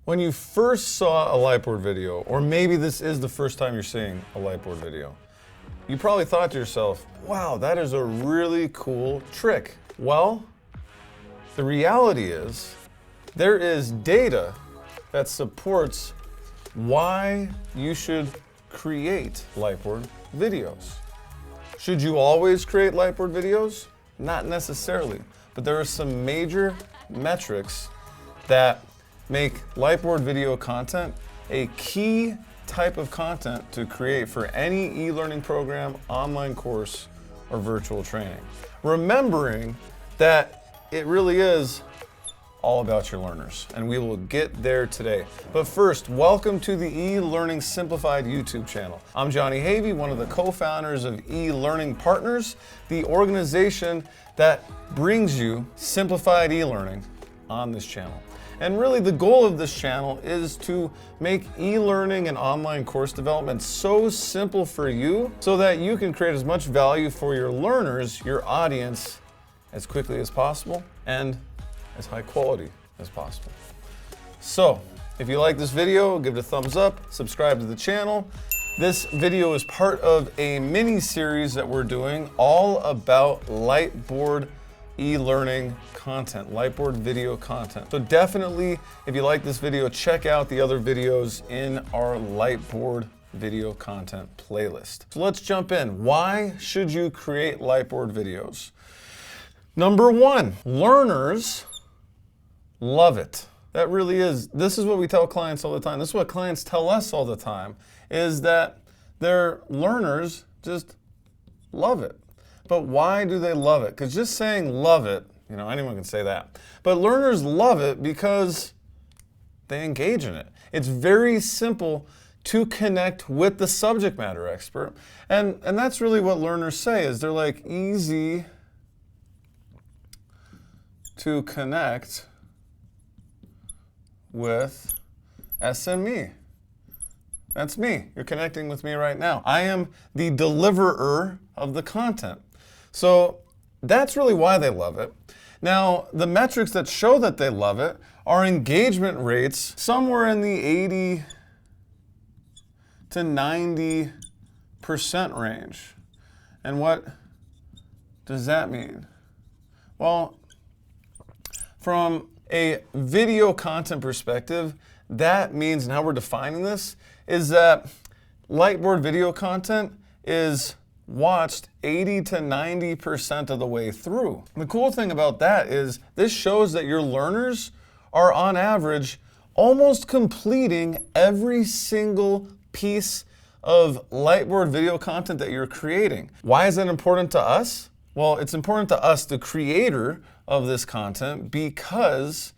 When you first saw a Lightboard video, or maybe this is the first time you're seeing a Lightboard video, you probably thought to yourself, wow, that is a really cool trick. Well, the reality is there is data that supports why you should create Lightboard videos. Should you always create Lightboard videos? Not necessarily, but there are some major metrics that make Lightboard video content a key type of content to create for any e-learning program, online course, or virtual training. Remembering that it really is all about your learners, and we will get there today. But first, welcome to the eLearning Simplified YouTube channel. I'm Johnny Havey, one of the co-founders of eLearning Partners, the organization that brings you simplified e-learning on this channel. And really the goal of this channel is to make e-learning and online course development so simple for you so that you can create as much value for your learners, your audience, as quickly as possible and as high quality as possible. So, if you like this video, give it a thumbs up, subscribe to the channel. This video is part of a mini series that we're doing all about Lightboard e-learning content, Lightboard video content. So definitely, if you like this video, check out the other videos in our Lightboard video content playlist. So let's jump in. Why should you create Lightboard videos? Number one, learners love it. That really is, this is what we tell clients all the time. This is what clients tell us all the time, is that their learners just love it. But why do they love it? Because just saying love it, you know, anyone can say that. But learners love it because they engage in it. It's very simple to connect with the subject matter expert. And that's really what learners say, is they're like easy to connect with SME. That's me. You're connecting with me right now. I am the deliverer of the content. So that's really why they love it. Now, the metrics that show that they love it are engagement rates somewhere in the 80 to 90% range. And what does that mean? Well, from a video content perspective, that means, and how we're defining this, is that Lightboard video content is watched 80 to 90% of the way through. The cool thing about that is this shows that your learners are on average almost completing every single piece of Lightboard video content that you're creating. Why is that important to us? Well, it's important to us, the creator of this content, because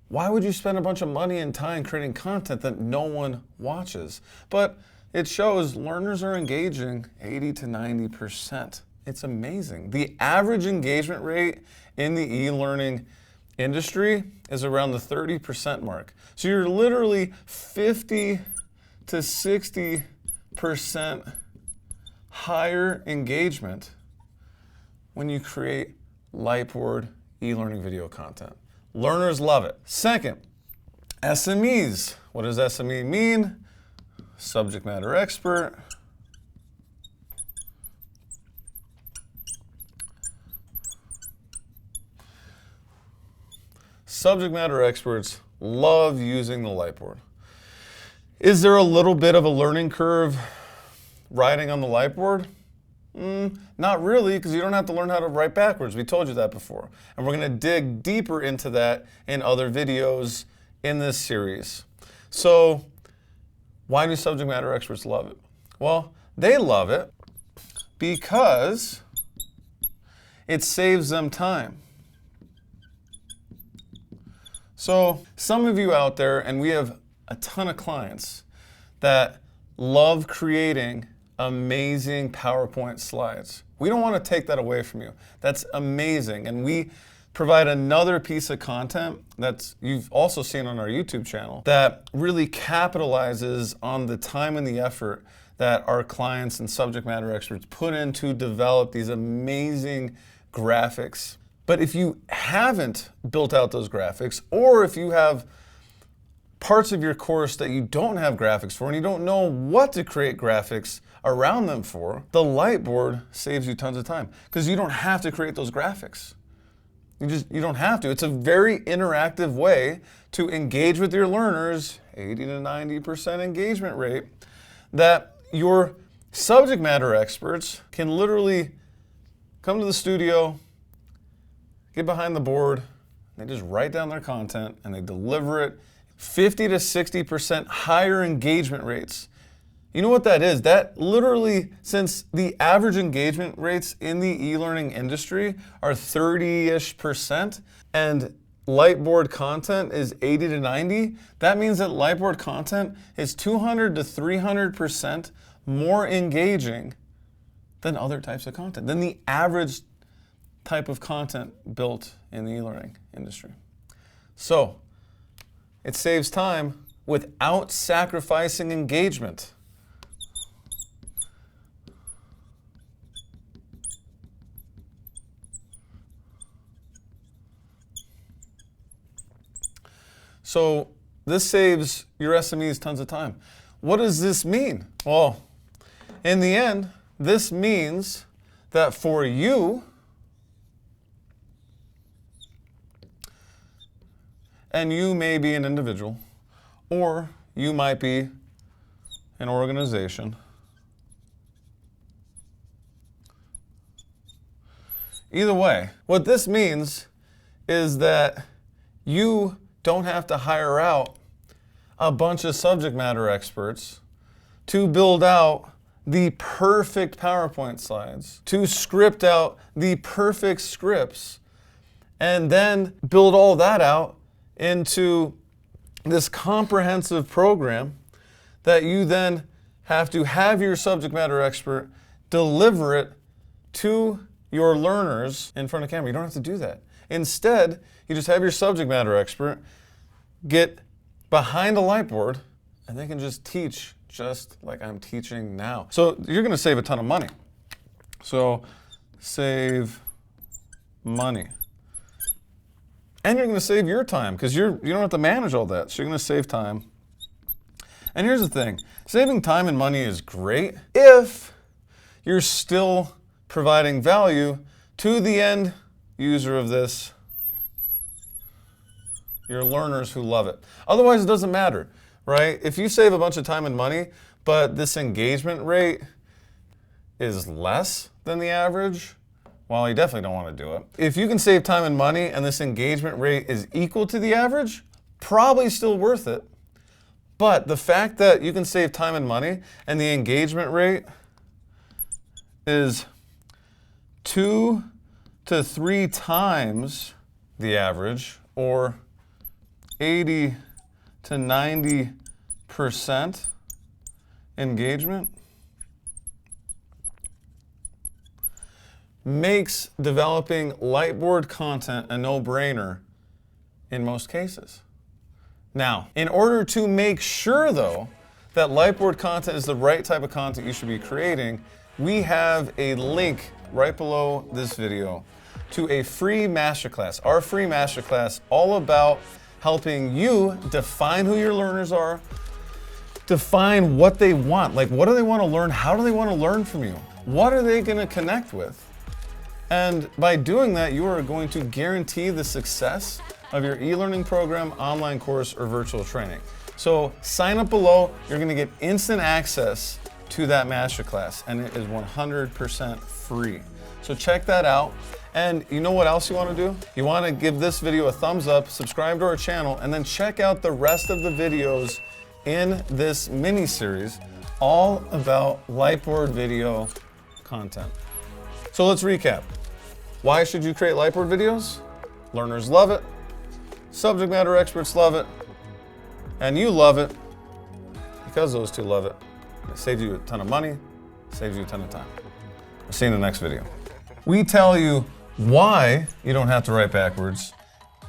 why would you spend a bunch of money and time creating content that no one watches? But it shows learners are engaging 80 to 90%. It's amazing. The average engagement rate in the e-learning industry is around the 30% mark. So you're literally 50 to 60% higher engagement when you create Lightboard e-learning video content. Learners love it. Second, SMEs. What does SME mean? Subject matter expert. Subject matter experts love using the Lightboard. Is there a little bit of a learning curve riding on the Lightboard? Not really, because you don't have to learn how to write backwards. We told you that before. And we're going to dig deeper into that in other videos in this series. So, why do subject matter experts love it? Well, they love it because it saves them time. So, some of you out there, and we have a ton of clients that love creating amazing PowerPoint slides. We don't want to take that away from you. That's amazing. And we provide another piece of content that you've also seen on our YouTube channel that really capitalizes on the time and the effort that our clients and subject matter experts put in to develop these amazing graphics. But if you haven't built out those graphics, or if you have parts of your course that you don't have graphics for and you don't know what to create graphics around them for, the Lightboard saves you tons of time because you don't have to create those graphics. You don't have to. It's a very interactive way to engage with your learners, 80 to 90% engagement rate, that your subject matter experts can literally come to the studio, get behind the board, they just write down their content and they deliver it 50 to 60% higher engagement rates. You know what that is? That literally, since the average engagement rates in the e-learning industry are 30-ish% and Lightboard content is 80 to 90, that means that Lightboard content is 200 to 300% more engaging than other types of content, than the average type of content built in the e-learning industry. So, it saves time without sacrificing engagement. So this saves your SMEs tons of time. What does this mean? Well, in the end, this means that for you, and you may be an individual, or you might be an organization, either way, what this means is that you don't have to hire out a bunch of subject matter experts to build out the perfect PowerPoint slides, to script out the perfect scripts, and then build all that out into this comprehensive program that you then have to have your subject matter expert deliver it to your learners in front of camera. You don't have to do that. Instead, you just have your subject matter expert get behind a Lightboard and they can just teach just like I'm teaching now. So you're going to save a ton of money. So save money. And you're going to save your time because you don't have to manage all that. So you're going to save time. And here's the thing. Saving time and money is great if you're still providing value to the end user of this, your learners who love it. Otherwise, it doesn't matter, right? If you save a bunch of time and money, but this engagement rate is less than the average, well, you definitely don't want to do it. If you can save time and money and this engagement rate is equal to the average, probably still worth it. But the fact that you can save time and money and the engagement rate is 2 to 3 times the average, or 80 to 90% engagement, makes developing Lightboard content a no-brainer in most cases. Now, in order to make sure, though, that Lightboard content is the right type of content you should be creating, we have a link right below this video to a free masterclass. Our free masterclass all about helping you define who your learners are, define what they want. Like, what do they want to learn? How do they want to learn from you? What are they going to connect with? And by doing that, you are going to guarantee the success of your e-learning program, online course, or virtual training. So sign up below. You're going to get instant access to that masterclass, and it is 100% free. So check that out. And you know what else you want to do? You want to give this video a thumbs up, subscribe to our channel, and then check out the rest of the videos in this mini-series all about Lightboard video content. So let's recap. Why should you create Lightboard videos? Learners love it, subject matter experts love it, and you love it because those two love it. It saves you a ton of money, saves you a ton of time. I'll see you in the next video. We tell you why you don't have to write backwards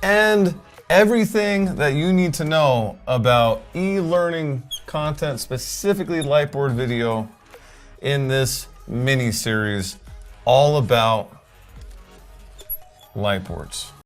and everything that you need to know about e-learning content, specifically Lightboard video, in this mini-series all about Lightboards.